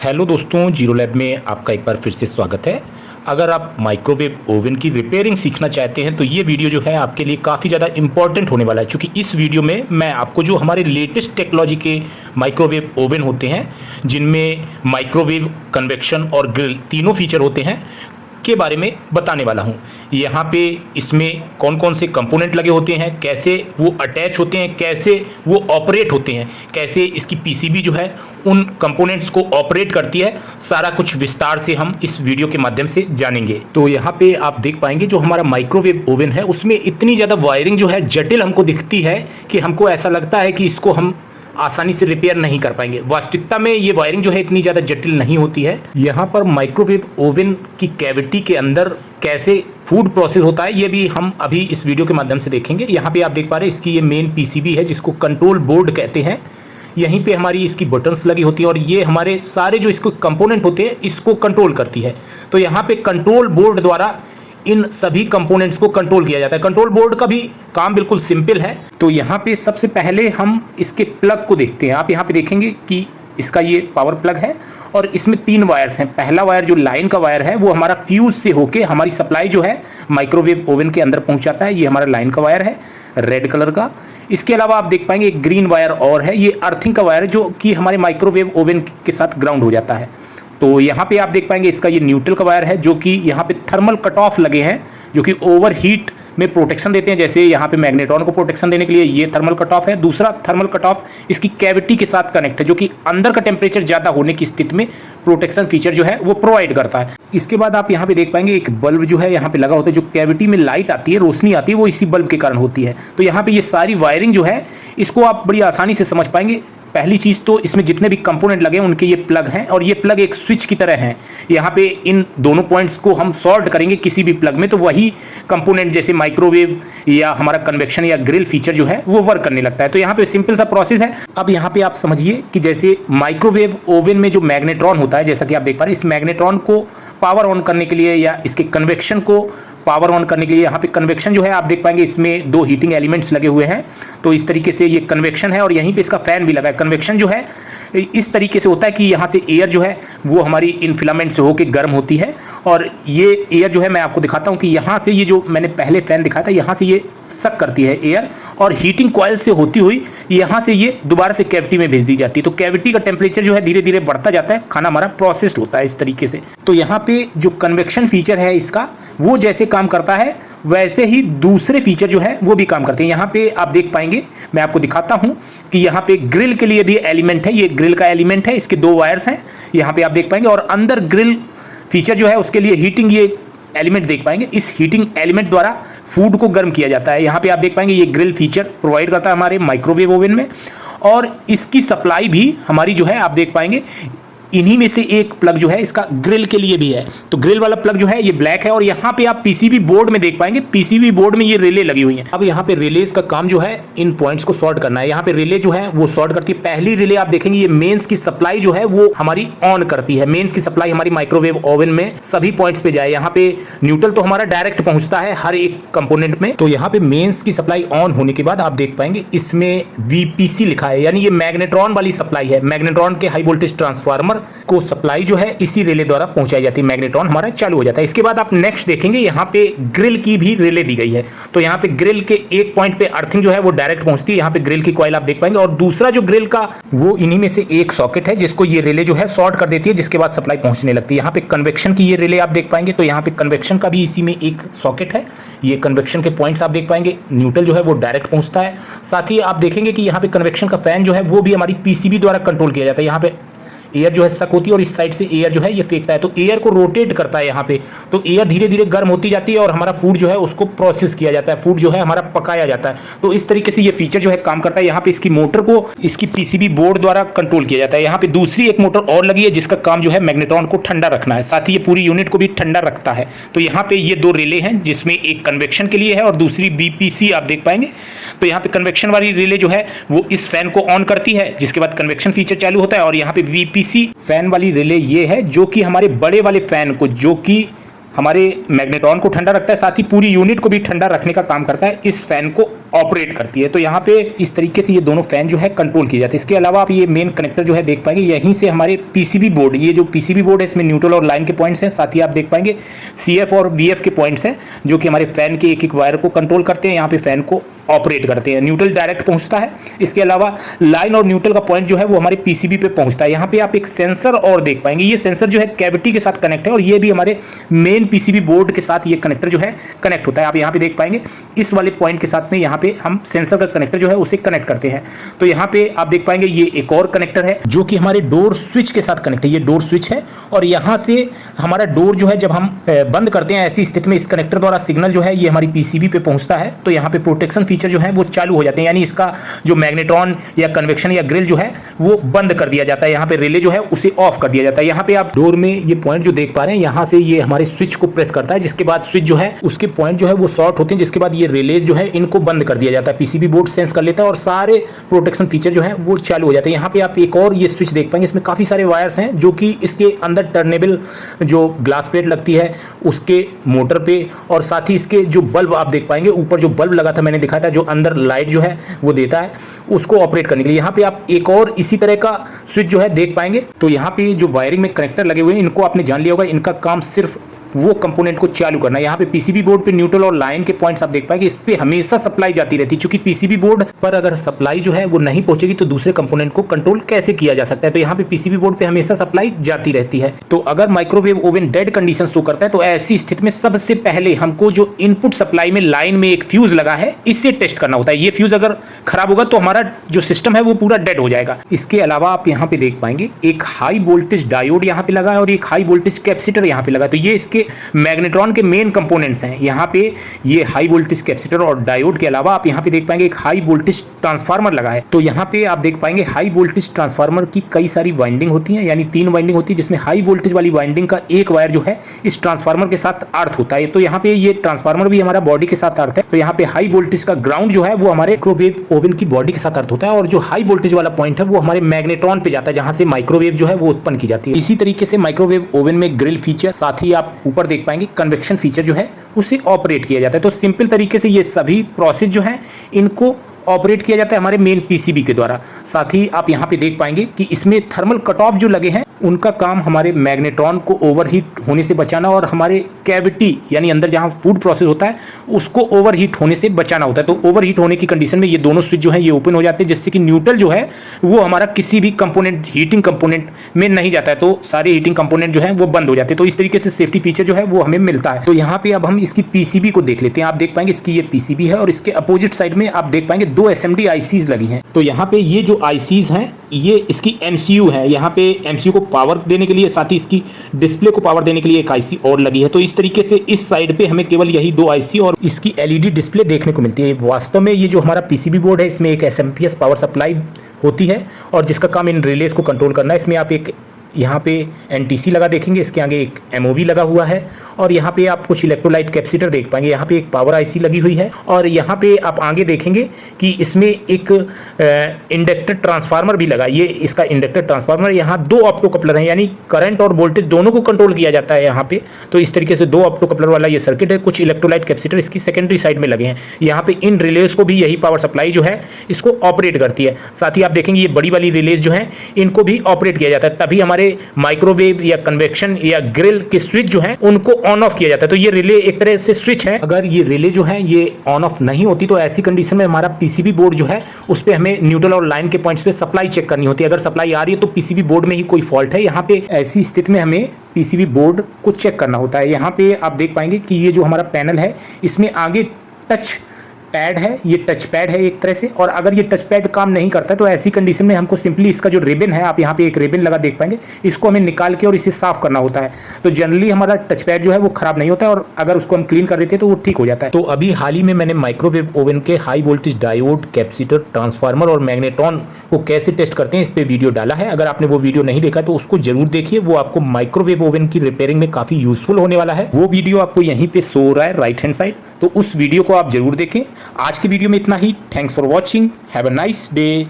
Hello दोस्तों, zero lab में आपका एक बार फिर से स्वागत है। अगर आप माइक्रोवेव ओवन की रिपेयरिंग सीखना चाहते हैं तो ये वीडियो जो है आपके लिए काफ़ी ज़्यादा इंपॉर्टेंट होने वाला है, क्योंकि इस वीडियो में मैं आपको जो हमारे लेटेस्ट टेक्नोलॉजी के माइक्रोवेव ओवन होते हैं, जिनमें माइक्रोवेव, कन्वेक्शन और ग्रिल तीनों फीचर होते हैं, के बारे में बताने वाला हूं। यहाँ पे इसमें कौन कौन से कंपोनेंट लगे होते हैं, कैसे वो अटैच होते हैं, कैसे वो ऑपरेट होते हैं, कैसे इसकी पीसीबी जो है उन कंपोनेंट्स को ऑपरेट करती है, सारा कुछ विस्तार से हम इस वीडियो के माध्यम से जानेंगे। तो यहाँ पे आप देख पाएंगे जो हमारा माइक्रोवेव ओवन है उसमें इतनी ज़्यादा वायरिंग जो है जटिल हमको दिखती है कि हमको ऐसा लगता है कि इसको हम आसानी से रिपेयर नहीं कर पाएंगे। वास्तविकता में ये वायरिंग जो है इतनी ज़्यादा जटिल नहीं होती है। यहाँ पर माइक्रोवेव ओवन की कैविटी के अंदर कैसे फूड प्रोसेस होता है ये भी हम अभी इस वीडियो के माध्यम से देखेंगे। यहाँ पे आप देख पा रहे हैं इसकी ये मेन पीसीबी है जिसको कंट्रोल बोर्ड कहते हैं। यहीं पे हमारी इसकी बटन्स लगी होती है और ये हमारे सारे जो इसको कंपोनेंट होते हैं इसको कंट्रोल करती है। तो यहाँ पे कंट्रोल बोर्ड द्वारा इन सभी कंपोनेंट्स को कंट्रोल किया जाता है। कंट्रोल बोर्ड का भी काम बिल्कुल सिंपल है। तो यहाँ पे सबसे पहले हम इसके प्लग को देखते हैं। आप यहाँ पे देखेंगे कि इसका ये पावर प्लग है और इसमें 3 वायर्स हैं। पहला वायर जो लाइन का वायर है वो हमारा फ्यूज से होके हमारी सप्लाई जो है माइक्रोवेव ओवन के अंदर पहुँचाता है। ये हमारा लाइन का वायर है रेड कलर का। इसके अलावा आप देख पाएंगे एक ग्रीन वायर और है, ये अर्थिंग का वायर है जो कि हमारे माइक्रोवेव ओवन के साथ ग्राउंड हो जाता है। तो यहाँ पे आप देख पाएंगे इसका ये न्यूट्रल का वायर है जो कि यहाँ पे थर्मल कट ऑफ लगे हैं जो कि ओवर हीट में प्रोटेक्शन देते हैं। जैसे यहाँ पे मैग्नेट्रॉन को प्रोटेक्शन देने के लिए ये थर्मल कट ऑफ है। दूसरा थर्मल कट ऑफ इसकी कैविटी के साथ कनेक्ट है जो कि अंदर का टेम्परेचर ज़्यादा होने की स्थिति में प्रोटेक्शन फीचर जो है वो प्रोवाइड करता है। इसके बाद आप यहाँ पे देख पाएंगे एक बल्ब जो है यहाँ पे लगा होता है। जो कैविटी में लाइट आती है, रोशनी आती है, वो इसी बल्ब के कारण होती है। तो यहाँ पे ये सारी वायरिंग जो है इसको आप बड़ी आसानी से समझ पाएंगे। पहली चीज़ तो इसमें जितने भी कंपोनेंट लगे हैं उनके ये प्लग हैं और ये प्लग एक स्विच की तरह हैं। यहाँ पे इन दोनों पॉइंट्स को हम सॉर्ट करेंगे किसी भी प्लग में तो वही कंपोनेंट जैसे माइक्रोवेव या हमारा कन्वेक्शन या ग्रिल फीचर जो है वो वर्क करने लगता है। तो यहाँ पे सिंपल सा प्रोसेस है। अब यहाँ पे आप समझिए कि जैसे माइक्रोवेव ओवन में जो मैग्नेट्रॉन होता है, जैसा कि आप देख पा रहे हैं, इस मैग्नेट्रॉन को पावर ऑन करने के लिए या इसके कन्वेक्शन को पावर ऑन करने के लिए यहाँ पे कन्वेक्शन जो है आप देख पाएंगे इसमें 2 हीटिंग एलिमेंट्स लगे हुए हैं। तो इस तरीके से ये कन्वेक्शन है और यहीं पे इसका फैन भी लगा है। कन्वेक्शन जो है इस तरीके से होता है कि यहाँ से एयर जो है वो हमारी इन फिलामेंट से होकर गर्म होती है और ये एयर जो है मैं आपको दिखाता हूँ कि यहाँ से ये जो मैंने पहले फैन दिखाया था यहाँ से ये सक करती है एयर और हीटिंग कॉइल से होती हुई यहाँ से ये दोबारा से कैविटी में भेज दी जाती है। तो कैविटी का टेम्परेचर जो है धीरे धीरे बढ़ता जाता है, खाना हमारा प्रोसेस्ड होता है इस तरीके से। तो यहाँ पे जो कन्वेक्शन फीचर है इसका वो जैसे काम करता है वैसे ही दूसरे फीचर जो है वो भी काम करते हैं। यहाँ पे आप देख पाएंगे, मैं आपको दिखाता हूँ कि यहाँ पे ग्रिल के लिए भी एलिमेंट है। ये ग्रिल का एलिमेंट है, इसके 2 वायर्स हैं यहाँ पे आप देख पाएंगे और अंदर ग्रिल फीचर जो है उसके लिए हीटिंग ये एलिमेंट देख पाएंगे। इस हीटिंग एलिमेंट द्वारा फूड को गर्म किया जाता है। यहाँ पे आप देख पाएंगे ये ग्रिल फीचर प्रोवाइड करता है हमारे माइक्रोवेव ओवन में और इसकी सप्लाई भी हमारी जो है आप देख पाएंगे इन्हीं में से एक प्लग जो है इसका ग्रिल के लिए भी है। तो ग्रिल वाला प्लग जो है ये ब्लैक है और यहाँ पे आप पीसीबी बोर्ड में देख पाएंगे, पीसीबी बोर्ड में ये रिले लगी हुई हैं। अब यहाँ पे रिलेज का काम जो है इन पॉइंट्स को सॉर्ट करना है। यहाँ पे रिले जो है वो सॉर्ट करती है। पहली रिले आप देखेंगे ये मेंस की सप्लाई जो है वो हमारी ऑन करती है। मेंस की सप्लाई हमारी माइक्रोवेव ओवन में सभी पॉइंट्स पे जाए। यहाँ पे न्यूट्रल तो हमारा डायरेक्ट पहुंचता है हर एक कंपोनेंट में। तो यहाँ पे मेंस की सप्लाई ऑन होने के बाद आप देख पाएंगे इसमें वीपीसी लिखा है, यानी ये मैग्नेट्रॉन वाली सप्लाई है। मैग्नेट्रॉन के हाई वोल्टेज ट्रांसफार्मर को सप्लाई जो है इसी रिले द्वारा पहुंचाई जाती है। मैग्नेट्रॉन हमारा चालू हो जाता है। इसके बाद आप नेक्स्ट देखेंगे यहाँ पे ग्रिल की भी रिले दी गई है। तो यहाँ पे ग्रिल के एक पॉइंट पे अर्थिंग जो है वो डायरेक्ट पहुंचती है। यहाँ पे ग्रिल की कॉइल आप देख पाएंगे और दूसरा जो ग्रिल का वो इन्हीं में से एक सॉकेट है जिसको ये रिले जो है शॉर्ट कर देती है, जिसके बाद सप्लाई पहुंचने लगती है। यहाँ पे कन्वेक्शन की ये रिले आप देख पाएंगे। तो यहाँ पे कन्वेक्शन का भी इसी में एक सॉकेट है। ये कन्वेक्शन के पॉइंट्स आप देख पाएंगे। न्यूट्रल जो है वो डायरेक्ट पहुंचता है। साथ ही आप देखेंगे कि यहाँ पे कन्वेक्शन का फैन जो है वो भी हमारी पीसीबी द्वारा कंट्रोल किया जाता है। यहाँ पे एयर जो है सक होती है और इस साइड से एयर जो है ये फेंकता है। तो एयर को रोटेट करता है यहाँ पे। तो एयर धीरे धीरे गर्म होती जाती है और हमारा फूड जो है उसको प्रोसेस किया जाता है, फूड जो है हमारा पकाया जाता है। तो इस तरीके से ये फीचर जो है काम करता है। यहाँ पे इसकी मोटर को इसकी पीसीबी बोर्ड द्वारा कंट्रोल किया जाता है। यहाँ पे दूसरी एक मोटर और लगी है जिसका काम जो है मैग्नेट्रॉन को ठंडा रखना है, साथ ही ये पूरी यूनिट को भी ठंडा रखता है। तो यहाँ पे ये 2 रिले हैं जिसमें एक कन्वेक्शन के लिए है और दूसरी बीपीसी आप देख पाएंगे। तो यहाँ पे कन्वेक्शन वाली रिले जो है वो इस फैन को ऑन करती है, जिसके बाद कन्वेक्शन फीचर चालू होता है और यहाँ पे बीपीसी फैन वाली रिले ये है जो कि हमारे बड़े वाले फैन को, जो कि हमारे मैग्नेट्रॉन को ठंडा रखता है, साथ ही पूरी यूनिट को भी ठंडा रखने का काम करता है, इस फैन को ऑपरेट करती है। तो यहाँ पे इस तरीके से ये दोनों फैन जो है कंट्रोल किए जाते हैं। इसके अलावा आप ये मेन कनेक्टर जो है देख पाएंगे, यहीं से हमारे पीसीबी बोर्ड, ये जो पीसीबी बोर्ड है इसमें न्यूट्रल और लाइन के पॉइंट्स हैं, साथ ही आप देख पाएंगे सीएफ और बीएफ के पॉइंट्स हैं जो कि हमारे फैन के एक एक वायर को कंट्रोल करते हैं, यहाँ पे फैन को ऑपरेट करते हैं। न्यूट्रल डायरेक्ट पहुंचता है, इसके अलावा लाइन और न्यूट्रल का पॉइंट जो है वो हमारे पीसीबी पे पहुंचता है। यहाँ पे आप एक सेंसर और देख पाएंगे, ये सेंसर जो है कैविटी के साथ कनेक्ट है और ये भी हमारे मेन पीसीबी बोर्ड के साथ ये कनेक्टर जो है कनेक्ट होता है। आप यहाँ पे देख पाएंगे इस वाले पॉइंट के साथ में यहाँ पे हम सेंसर का कनेक्टर जो है उसे कनेक्ट करते हैं। तो यहाँ पे आप देख पाएंगे ये एक और कनेक्टर है जो कि हमारे डोर स्विच के साथ कनेक्ट है, ये डोर स्विच है और यहाँ से हमारा डोर जो है जब हम बंद करते हैं ऐसी स्थिति में इस कनेक्टर द्वारा सिग्नल जो है ये हमारी पीसीबी पे पहुंचता है। तो यहाँ पे प्रोटेक्शन फीचर जो है वो चालू हो जाते हैं, यानी इसका जो मैग्नेट्रॉन या कन्वेक्शन या ग्रिल जो है वो बंद कर दिया जाता है, यहाँ पे रिले जो है उसे ऑफ कर दिया जाता है। यहाँ पे आप डोर में ये पॉइंट जो देख पा रहे हैं, यहाँ से ये हमारे स्विच को प्रेस करता है, जिसके बाद स्विच जो है उसके पॉइंट जो है वो शॉर्ट होते हैं, जिसके बाद ये रिलेज जो है इनको बंद कर दिया जाता है, पीसीबी बोर्ड सेंस कर लेता है और सारे प्रोटेक्शन फीचर जो है वो चालू हो जाते हैं। यहाँ पे आप एक और ये स्विच देख पाएंगे, इसमें काफी सारे वायर्स हैं जो कि इसके अंदर टर्नेबल जो ग्लास प्लेट लगती है उसके मोटर पे, और साथ ही इसके जो बल्ब आप देख पाएंगे, ऊपर जो बल्ब लगा था मैंने दिखाया था जो अंदर लाइट जो है वो देता है, उसको ऑपरेट करने के लिए यहाँ पे आप एक और इसी तरह का स्विच जो है देख पाएंगे। तो यहाँ पे जो वायरिंग में कनेक्टर लगे हुए हैं इनको आपने जान लिया होगा, इनका काम सिर्फ वो कंपोनेंट को चालू करना है। यहाँ पे पीसीबी बोर्ड पे न्यूट्रल और लाइन के पॉइंट्स आप देख पाएंगे, इस पे हमेशा सप्लाई जाती रहती है, क्योंकि पीसीबी बोर्ड पर अगर सप्लाई जो है वो नहीं पहुंचेगी तो दूसरे कंपोनेंट को कंट्रोल कैसे किया जा सकता है। तो यहाँ पे पीसीबी बोर्ड पे हमेशा सप्लाई जाती रहती है। तो अगर microwave oven dead condition show करता है तो ऐसी स्थिति में सबसे पहले हमको जो इनपुट सप्लाई में लाइन में एक फ्यूज लगा है इससे टेस्ट करना होता है। ये फ्यूज अगर खराब होगा तो हमारा जो सिस्टम है वो पूरा डेड हो जाएगा। इसके अलावा आप यहाँ पे देख पाएंगे एक हाई वोल्टेज डायोड यहाँ पे लगा है और एक हाई वोल्टेज कैपेसिटर यहाँ पे लगा है। तो ये इसके मैग्नेट्रॉन के मेन कंपोनेंट्स हैं। यहाँ पे ये हाई वोल्टेज कैपेसिटर और डायोड के अलावा आप यहाँ पे देख पाएंगे एक हाई वोल्टेज ट्रांसफार्मर लगा है। तो यहाँ पे आप देख पाएंगे हाई वोल्टेज ट्रांसफार्मर की कई सारी वाइंडिंग होती हैं, यानी 3 वाइंडिंग होती है, जिसमें हाई वोल्टेज वाली वाइंडिंग का एक वायर जो है इस ट्रांसफार्मर के साथ अर्थ होता है। तो यहाँ पे ये ट्रांसफार्मर भी हमारा बॉडी के साथ अर्थ है। तो यहाँ पे हाई वोल्टेज का ग्राउंड जो है वो हमारे माइक्रोवेव ओवन की बॉडी के साथ अर्थ होता है और जो हाई वोल्टेज वाला पॉइंट है वो हमारे मैग्नेट्रॉन पे जाता है, जहां से माइक्रोवेव जो है वो उत्पन्न की जाती है। इसी तरीके से माइक्रोवेव ओवन में ग्रिल फीचर, साथ ही आप ऊपर देख पाएंगे कन्वेक्शन फीचर जो है उसे ऑपरेट किया जाता है। तो सिंपल तरीके से ये सभी प्रोसेस जो है इनको ऑपरेट किया जाता है हमारे मेन पीसीबी के द्वारा। साथ ही आप यहाँ पे देख पाएंगे कि इसमें थर्मल कट ऑफ जो लगे हैं उनका काम हमारे मैग्नेट्रॉन को ओवरहीट होने से बचाना और हमारे कैविटी यानी अंदर जहाँ फूड प्रोसेस होता है उसको ओवरहीट होने से बचाना होता है। तो ओवरहीट होने की कंडीशन में ये दोनों स्विच जो है ये ओपन हो जाते हैं, जिससे कि न्यूट्रल जो है वो हमारा किसी भी कंपोनेंट हीटिंग कंपोनेंट में नहीं जाता है, तो सारे हीटिंग कंपोनेंट जो है वो बंद हो जाते हैं। तो इस तरीके से सेफ्टी फीचर जो है वो हमें मिलता है। तो यहाँ पे अब हम इसकी पीसीबी को देख लेते हैं। आप देख पाएंगे इसकी ये पीसीबी है और इसके अपोजिट साइड में आप देख पाएंगे 2 एसएमडी आईसीज लगी हैं। तो यहाँ पे ये जो आईसीज हैं ये इसकी एमसीयू है। यहाँ पे एमसीयू को पावर देने के लिए, साथ ही इसकी डिस्प्ले को पावर देने के लिए एक आईसी और लगी है। तो इस तरीके से इस साइड पे हमें केवल यही 2 आईसी और इसकी एलईडी डिस्प्ले देखने को मिलती है। वास्तव में ये जो हमारा पीसीबी बोर्ड है इसमें एक एसएमपीएस पावर सप्लाई होती है और जिसका काम इन रिलेज को कंट्रोल करना है। इसमें आप एक यहाँ पे एनटीसी लगा देखेंगे, इसके आगे एक एमओवी लगा हुआ है और यहाँ पे आप कुछ इलेक्ट्रोलाइट कैपेसिटर देख पाएंगे। यहाँ पे एक पावर आईसी लगी हुई है और यहाँ पे आप आगे देखेंगे कि इसमें एक इंडक्टर ट्रांसफार्मर भी लगा। ये इसका इंडक्टर ट्रांसफार्मर, यहाँ 2 ऑप्टो कपलर हैं, यानी करंट और वोल्टेज दोनों को कंट्रोल किया जाता है यहाँ पे। तो इस तरीके से 2 ऑप्टो कपलर वाला ये सर्किट है। कुछ इलेक्ट्रोलाइट कैपेसिटर इसकी सेकेंडरी साइड में लगे हैं। यहाँ पे इन रिलेज को भी यही पावर सप्लाई जो है इसको ऑपरेट करती है। साथ ही आप देखेंगे ये बड़ी वाली रिलेज जो है इनको भी ऑपरेट किया जाता है, तभी हमारे माइक्रोवेव या कन्वेक्शन या ग्रिल के स्विच जो है उनको ऑन ऑफ किया जाता है। तो ये रिले एक तरह से स्विच है। अगर ये रिले जो है ये ऑन ऑफ नहीं होती तो ऐसी कंडीशन में हमारा पीसीबी बोर्ड जो है उस पे हमें न्यूट्रल और लाइन के पॉइंट्स पे सप्लाई चेक करनी होती है। अगर सप्लाई आ रही है तो पीसीबी बोर्ड में ही कोई फॉल्ट है। यहाँ पे ऐसी स्थिति में हमें पीसीबी बोर्ड को चेक करना होता है। यहाँ पे आप देख पाएंगे कि ये जो हमारा पैनल है इसमें आगे टच पैड है, ये टच पैड है एक तरह से। और अगर ये टच पैड काम नहीं करता है तो ऐसी कंडीशन में हमको सिंपली इसका जो रिबन है, आप यहाँ पे एक रिबन लगा देख पाएंगे, इसको हमें निकाल के और इसे साफ करना होता है। तो जनरली हमारा टच पैड जो है वो खराब नहीं होता है और अगर उसको हम क्लीन कर देते हैं तो वो ठीक हो जाता है। तो अभी हाल ही में मैंने माइक्रोवेव ओवन के high voltage diode, capacitor, transformer और मैग्नेट्रॉन को कैसे टेस्ट करते हैं इस पर वीडियो डाला है। अगर आपने वो वीडियो नहीं देखा तो उसको जरूर देखिए, वो आपको माइक्रोवेव ओवन की रिपेयरिंग में काफी यूजफुल होने वाला है। वो वीडियो आपको यहीं पे शो हो रहा है राइट हैंड साइड, तो उस वीडियो को आप जरूर देखें। आज की वीडियो में इतना ही। Thanks for watching, have a nice day.